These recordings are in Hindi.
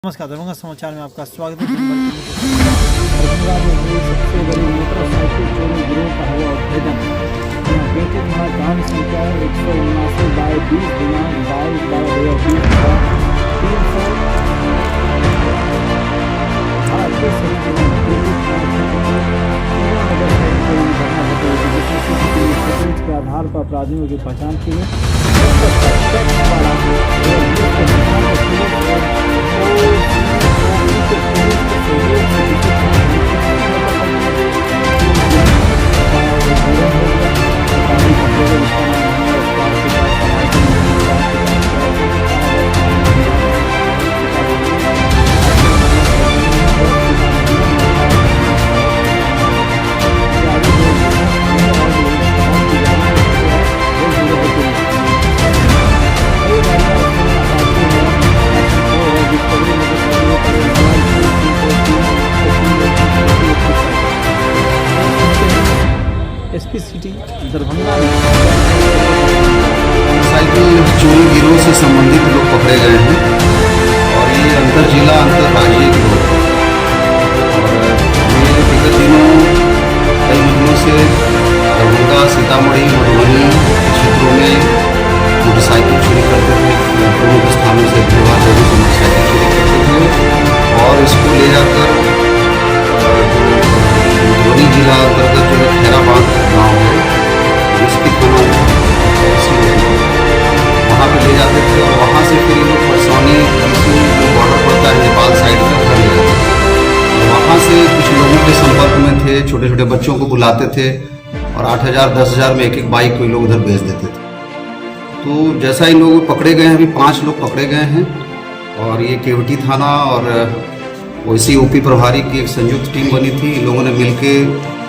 नमस्कार, दरभंगा समाचार में आपका स्वागत है। दरभंगा में हुई सबसे बड़ी मोटरसाइकिल चोरी गिरोह का हुआ उद्भेदन। बेटे थाना कांड संख्या 179/20 दिनांक 22/12/2020 का 300 के आधार पर अपराधियों की पहचान की गई। एसपी सिटी दरभंगा में साइकिल चोरी गिरोह से संबंधित लोग पकड़े गए हैं और ये अंतर जिला अंतर्राज्यीय गिरोह और ये विगत दिनों कई महीनों से दरभंगा, सीतामढ़ी, मधुबनी क्षेत्रों में मोटरसाइकिल चोरी करते थे। प्रमुख स्थानों से विवाह जगह से मोटरसाइकिल चोरी करते थे और इसको ले जाकर मधुबनी जिला अंतर्गत जो खैराबाद गाँव है इसकी थाना वहाँ पे ले जाते थे और वहाँ से फिर ये लोग परसौनी जो बॉर्डर पड़ता है नेपाल साइड में घर ले जाते थे। वहाँ से कुछ लोगों के संपर्क में थे, छोटे छोटे बच्चों को बुलाते थे और 8,000 10,000 में एक बाइक को लोग उधर बेच देते थे। तो जैसा इन लोग पकड़े गए हैं, अभी 5 लोग पकड़े गए हैं और ये केवटी थाना और ओसी यूपी प्रभारी की एक संयुक्त टीम बनी थी। इन लोगों ने मिलकर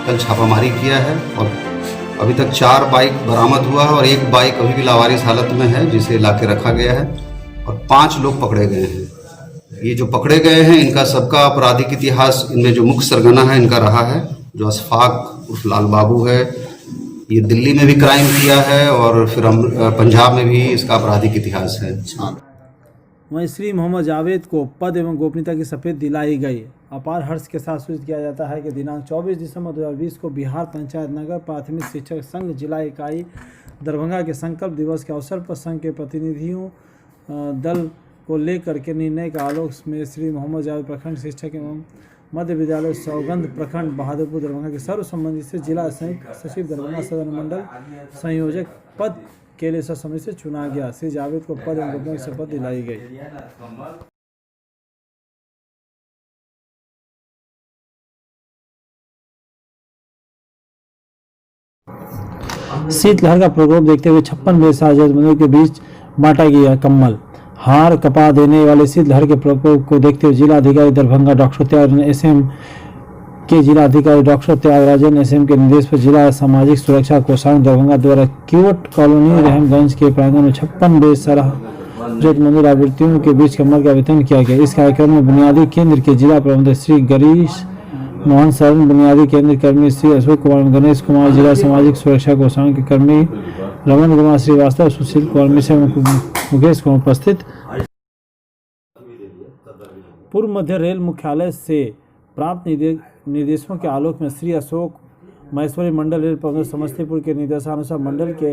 कल छापामारी किया है और अभी तक 4 बाइक बरामद हुआ है और एक बाइक अभी भी लावारिस हालत में है जिसे लाके रखा गया है और 5 लोग पकड़े गए हैं। ये जो पकड़े गए हैं इनका सबका आपराधिक इतिहास, इनमें जो मुख्य सरगना है इनका रहा है जो अशफाक उर्फ लाल बाबू है। ये दिल्ली में भी क्राइम किया है और फिर पंजाब में भी इसका आपराधिक इतिहास है। वहीं श्री मोहम्मद जावेद को पद एवं गोपनीयता की शपथ दिलाई गई। अपार हर्ष के साथ सूचित किया जाता है कि दिनांक 24 दिसंबर 2020 को बिहार पंचायत नगर प्राथमिक शिक्षक संघ जिला इकाई दरभंगा के संकल्प दिवस के अवसर पर संघ के प्रतिनिधियों दल को लेकर के निर्णय का आलोक में श्री मोहम्मद जावेद प्रखंड शिक्षक एवं मध्य विद्यालय सौगंध प्रखंड बहादुरपुर दरभंगा के सर्व संबंधित से जिला संयुक्त सचिव दरभंगा सदर मंडल संयोजक पद के लिए सर्वसम्मति से चुना गया। श्री जावेद को पद एवं गोपनीयता की शपथ दिलाई गई। शीतलहर का प्रकोप देखते हुए 56 बेसहारा जरूरतमंदों के बीच बांटा गया कंबल। हार कपा देने वाले शीतलहर के प्रकोप को देखते हुए जिला अधिकारी दरभंगा डॉक्टर त्यागराजन एसएम के जिला अधिकारी डॉक्टर त्यागराजन एसएम के निर्देश पर जिला सामाजिक सुरक्षा कोषांग दरभंगा द्वारा क्यूट कॉलोनी रहमगंज के प्रांगण में 56 बेसहारा जरूरतमंद लाभार्थियों के बीच कंबल का वितरण किया गया। इस कार्यक्रम में बुनियादी केंद्र के जिला प्रबंधक श्री गिरीश मोहन शरण, बुनियादी केंद्र कर्मी श्री अशोक कुमार, गणेश कुमार, जिला सामाजिक सुरक्षा कोषांग के कर्मी रमन कुमार श्रीवास्तव, सुशील कुमार मिश्रा, मुकेश कुमार उपस्थित। पूर्व मध्य रेल मुख्यालय से प्राप्त निर्देशों के आलोक में श्री अशोक महेश्वरी मंडल रेल प्रबंधक समस्तीपुर के निर्देशानुसार मंडल के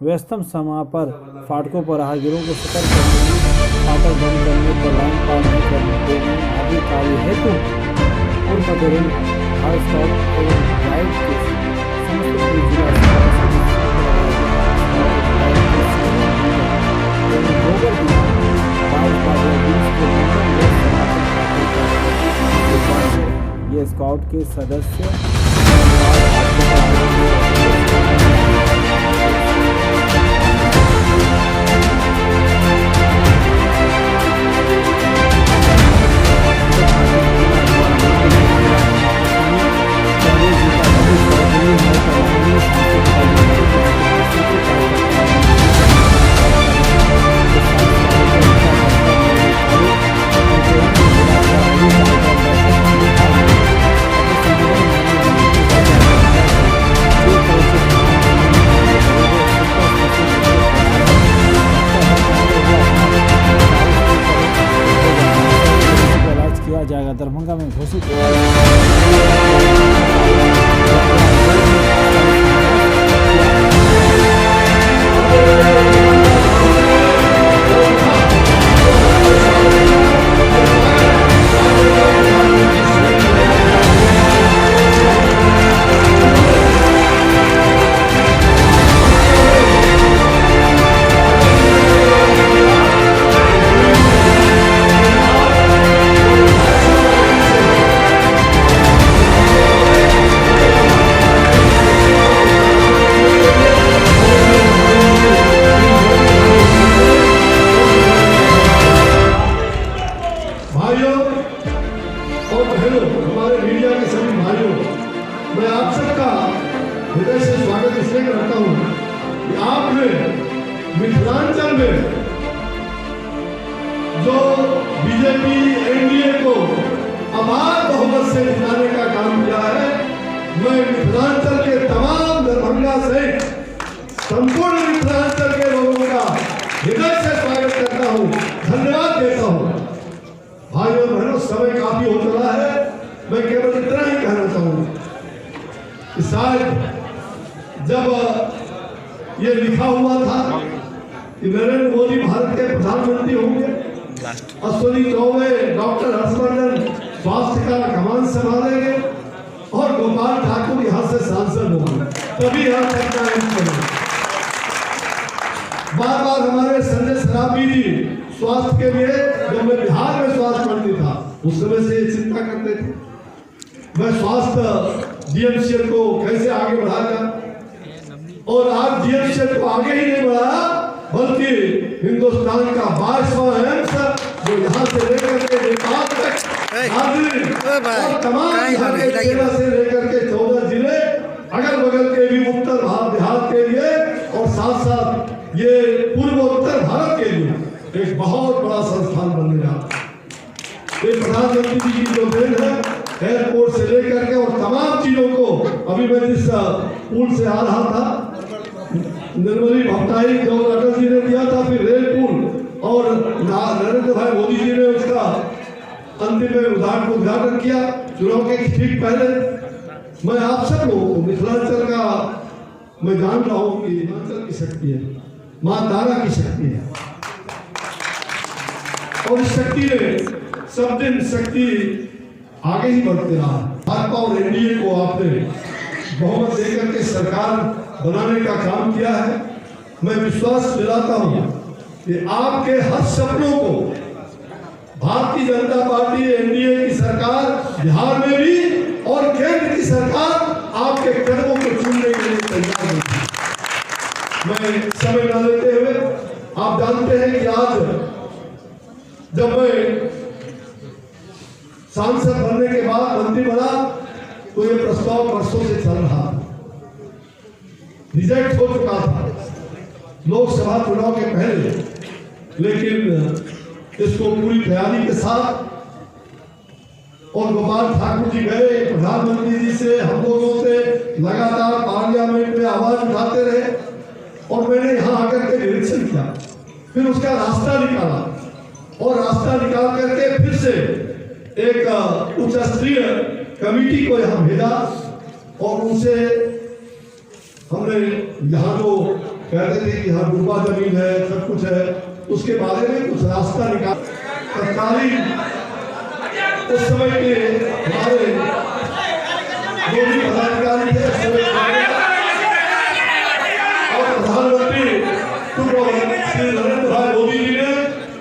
व्यस्तम समय पर फाटकों पर राहगीरों को सतर्क करने, फाटक बंद करने पर लाइन पार नहीं करने देने आदि कार्य हेतु पूर्व मध्य रेल हाउस स्टॉप एवं ड्राइव के समस्तीपुर जिला ये स्काउट के सदस्य किया जाएगा। दरभंगा में घोषित मैं आप सबका हृदय से स्वागत इसलिए करता हूँ कि आपने मिथिलांचल में जो बीजेपी एनडीए को अपार बहुमत से जिताने का काम किया है, मैं मिथिलांचल के तमाम दरभंगा सहित संपूर्ण मिथिलांचल के लोगों का हृदय से स्वागत करता हूँ, धन्यवाद देता हूँ। भाइयों बहनों, समय काफी हो चला है, मैं केवल इतना ही कहना चाहूँगा कि शायद जब ये लिखा हुआ था कि नरेंद्र मोदी भारत के प्रधानमंत्री होंगे, अश्विनी चौबे डॉक्टर हर्षवर्धन स्वास्थ्य का कमान संभालेंगे और गोपाल ठाकुर यहाँ से सांसद होंगे, तभी यहाँ तक का बार बार हमारे संजय सराबी जी स्वास्थ्य के लिए, जब मैं बिहार में स्वास्थ्य मंत्री था उस समय से चिंता करते थे मैं स्वास्थ्य डीएमसीएल को कैसे आगे बढ़ाया, और आज डीएमसीएल को आगे ही नहीं बढ़ाया बल्कि हिंदुस्तान का 22वां एम्स जो यहाँ से लेकर के नेपाल तक और तमाम जिला से लेकर के 14 जिले अगल बगल के भी उत्तर बिहार के लिए और साथ साथ ये पूर्वोत्तर भारत के लिए एक बहुत बड़ा संस्थान बनने जा रहा है। ये प्रधानमंत्री जी की जो देन है, एयरपोर्ट से लेकर के और तमाम चीजों को, अभी मैं जिस पुल से आ रहा था निर्मली भट्टाई जो अटल जी ने दिया था, फिर रेल पुल और नरेंद्र भाई मोदी जी ने उसका अंतिम में उद्घाटन किया चुनाव के ठीक पहले। मैं आप सब लोगों को मिथिलांचल का मैं जान रहा हूँ कि हिमाचल की शक्ति है, माँ तारा की शक्ति है, और इस शक्ति ने सब दिन शक्ति आगे ही बढ़ते रहा। भाजपा और एनडीए को आपने बहुमत देकर के सरकार बनाने का काम किया है। मैं विश्वास दिलाता हूं कि आपके हर सपनों को भारतीय जनता पार्टी एनडीए की सरकार बिहार में भी और केंद्र की सरकार आपके कदमों को चुनने के लिए तैयार है। मैं समय न लेते हुए, आप जानते हैं कि आज जब मैं सांसद बनने के बाद मंत्री बना तो ये प्रस्ताव वर्षों से चल रहा था, रिजेक्ट हो चुका था लोकसभा चुनाव के पहले, लेकिन इसको पूरी तैयारी के साथ और गोपाल ठाकुर जी गए प्रधानमंत्री जी से, हम लोगों से लगातार पार्लियामेंट में आवाज उठाते रहे और मैंने यहाँ आकर के निरीक्षण किया, फिर उसका रास्ता निकाला और रास्ता निकाल करके फिर से एक उच्च स्तरीय कमेटी को यहाँ भेजा और उनसे हमने यहाँ जो कहते थे कि यहाँ डूबा जमीन है, सब कुछ है, उसके बारे में कुछ रास्ता निकाल तत्कालीन उस समय के हमारे जो भी पदाधिकारी थे और प्रधानमंत्री श्री नरेंद्र भाई मोदी जी ने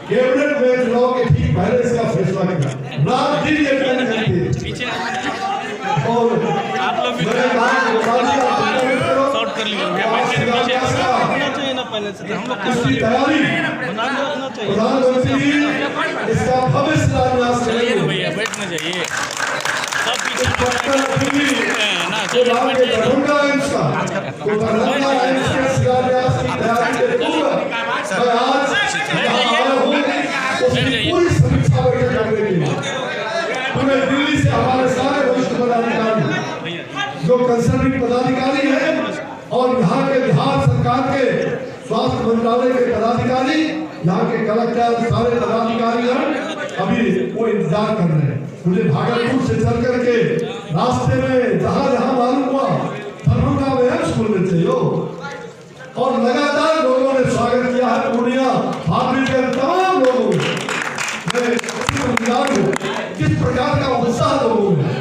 कैबिनेट में चुनाव के ठीक पहले इसका फैसला किया। रात दिन ये प्लान करते और मैंने कहा शॉर्ट कर लिया पहले से हम लोग तैयारी प्रधानमंत्री इसका भविष्य शिलान्यास करेंगे। भैया बैठना चाहिए सब पीछे दरभंगा एम्स का दरभंगा एम्स के शिलान्यास की तैयारी के पूर्व मैं आज आया हूँ उसकी पूरी समीक्षा बैठक करने के लिए। पूरे दिल्ली से हमारे सारे वरिष्ठ पदाधिकारी जो कंसर्निंग पदाधिकारी हैं और यहाँ के बिहार सरकार के स्वास्थ्य मंत्रालय के पदाधिकारी, यहाँ के कलेक्टर, सारे पदाधिकारी हैं, अभी वो इंतजार कर रहे हैं। मुझे भागलपुर से चल करके रास्ते में जहां जहां मालूम हुआ दरभंगा में एम्स खोलने चाहिए और लगातार लोगों ने स्वागत किया है। पूर्णिया भाभी के तमाम लोगों ने किस प्रकार का उत्साह लोगों में।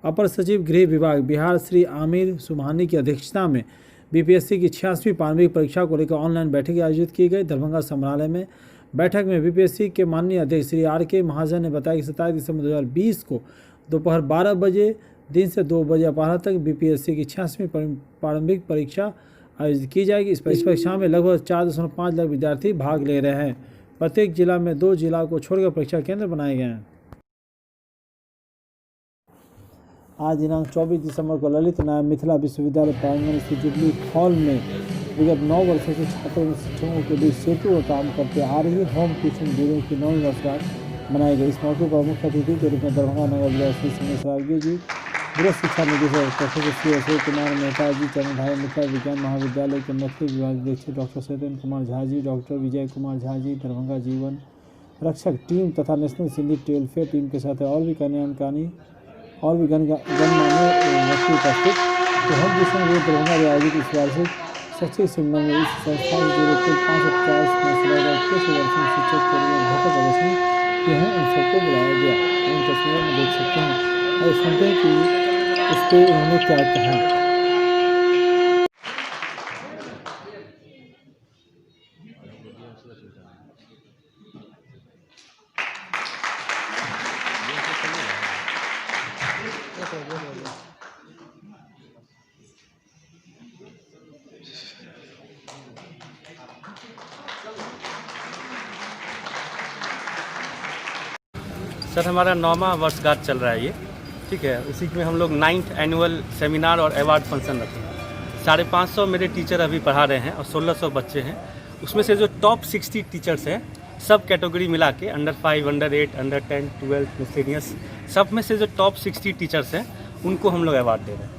अपर सचिव गृह विभाग बिहार श्री आमिर सुबहानी की अध्यक्षता में बीपीएससी की 86वीं प्रारंभिक परीक्षा को लेकर ऑनलाइन बैठक आयोजित की गई। दरभंगा संग्रहालय में बैठक में बीपीएससी के माननीय अध्यक्ष श्री आर.के. महाजन ने बताया कि 27 दिसंबर 2020 को दोपहर 12 बजे दिन से 2 बजे अपराह्न तक बीपीएससी की 86वीं प्रारंभिक परीक्षा आयोजित की जाएगी। इस परीक्षा में लगभग 4.5 लाख विद्यार्थी भाग ले रहे हैं। प्रत्येक जिला में 2 जिला को छोड़कर परीक्षा केंद्र बनाए गए हैं। आज दिनांक 24 दिसंबर को ललित नारायण मिथिला विश्वविद्यालय प्रांगण स्थित जुबली हॉल में विगत 9 वर्षों से छात्रों और शिक्षकों के बीच सेतु और काम करते आ रही होम ट्यूशन ब्यूरो की 9वीं वर्षगांठ मनाई गई। इस मौके पर मुख्य अतिथि के रूप में दरभंगा नगर जिला श्री संजय जी, गृह शिक्षा निदेशक प्रोफेसर श्री अशोक कुमार मेहता जी, चरणधारी मिथिला विज्ञान महाविद्यालय के मैथिली विभाग अध्यक्ष डॉक्टर सत्येंद्र कुमार झा जी, डॉक्टर विजय कुमार झा जी, दरभंगा जीवन रक्षक टीम तथा नेशनल सिंधी वेलफेयर टीम के साथ और भी गणमान्य व्यक्ति उपस्थित। होम ट्यूशन ग्रुप दरभंगा में आयोजित इस वार्षिक शैक्षिक सेमिनार में इस संस्था से जुड़े कुल 550 शिक्षक के लिए बेहतर प्रदर्शन किए हैं, उन सबको बुलाया गया। इन तस्वीरों में देख सकते हैं और सुनते हैं कि इस पर उन्होंने क्या कहा। सर हमारा 9वां वर्षगांठ चल रहा है ये, ठीक है। उसी में हम लोग 9th एनुअल सेमिनार और अवार्ड फंक्शन रखे हैं। 550 मेरे टीचर अभी पढ़ा रहे हैं और 1600 बच्चे हैं। उसमें से जो टॉप 60 टीचर्स हैं सब कैटेगरी मिला के अंडर 5, अंडर 8, अंडर 10, 12 मिसलेनियस, सब में से जो टॉप 60 टीचर्स हैं उनको हम लोग अवार्ड दे रहे हैं।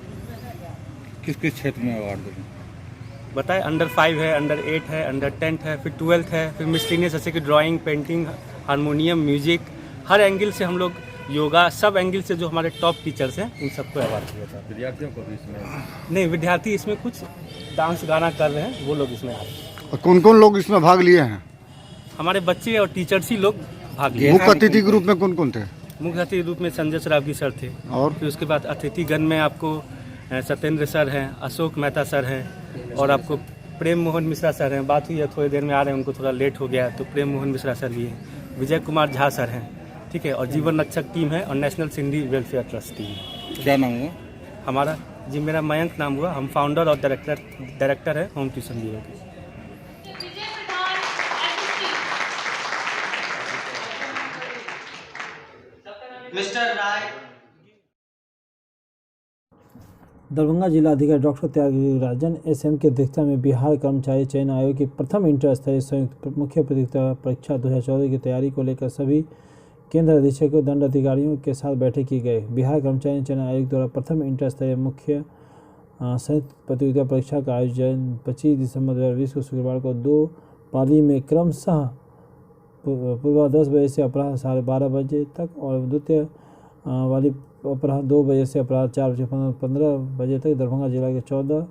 किस किस क्षेत्र में अवार्ड दे रहे हैं बताए? अंडर 5 है, अंडर 8 है, अंडर 10 है, फिर 12th है, फिर मिसलेनियस जैसे कि ड्राइंग, पेंटिंग, हारमोनियम, म्यूजिक, हर एंगल से हम लोग योगा, सब एंगल से जो हमारे टॉप टीचर्स हैं उन सबको अवार्ड दिया था। विद्यार्थियों को भी इसमें नहीं, विद्यार्थी इसमें कुछ डांस गाना कर रहे हैं, वो लोग इसमें आ रहे हैं। और कौन कौन लोग इसमें भाग लिए हैं? हमारे बच्चे और टीचर्स ही लोग भाग लिए। मुख्य अतिथि ग्रुप में कौन कौन थे? मुख्य अतिथि रूप में संजय सरावगी सर थे और फिर उसके बाद अतिथिगण में आपको सत्येंद्र सर हैं, अशोक मेहता सर हैं और आपको प्रेम मोहन मिश्रा सर हैं। बात हुई है थोड़ी देर में आ रहे हैं, उनको थोड़ा लेट हो गया तो प्रेम मोहन मिश्रा सर भी हैं, विजय कुमार झा सर हैं, ठीक है। और जीवन रक्षक टीम है और national Sindhi welfare trust team है। क्या नाम हुआ हमारा? जी मेरा मयंक नाम हुआ। हम फाउंडर और डायरेक्टर है होम ट्यूशन ब्यूरो के। मिस्टर राय। दरभंगा जिला अधिकारी डॉक्टर त्यागराजन एसएम की अध्यक्षता में बिहार कर्मचारी चयन आयोग की प्रथम इंटर स्तरीय संयुक्त मुख्य परीक्षा 2014 की तैयारी को लेकर सभी केंद्र अधीक्षकों दंड अधिकारियों के साथ बैठक की गई। बिहार कर्मचारी चयन आयोग द्वारा प्रथम इंटर स्तरीय मुख्य संयुक्त प्रतियोगिता परीक्षा का आयोजन 25 दिसंबर 2020 को शुक्रवार को 2 पाली में क्रमशः पूर्व 10 बजे से अपराह्न 12:30 बजे तक और द्वितीय वाली अपराह्न 2 बजे से अपराह्न 4:15 बजे तक दरभंगा जिला के 14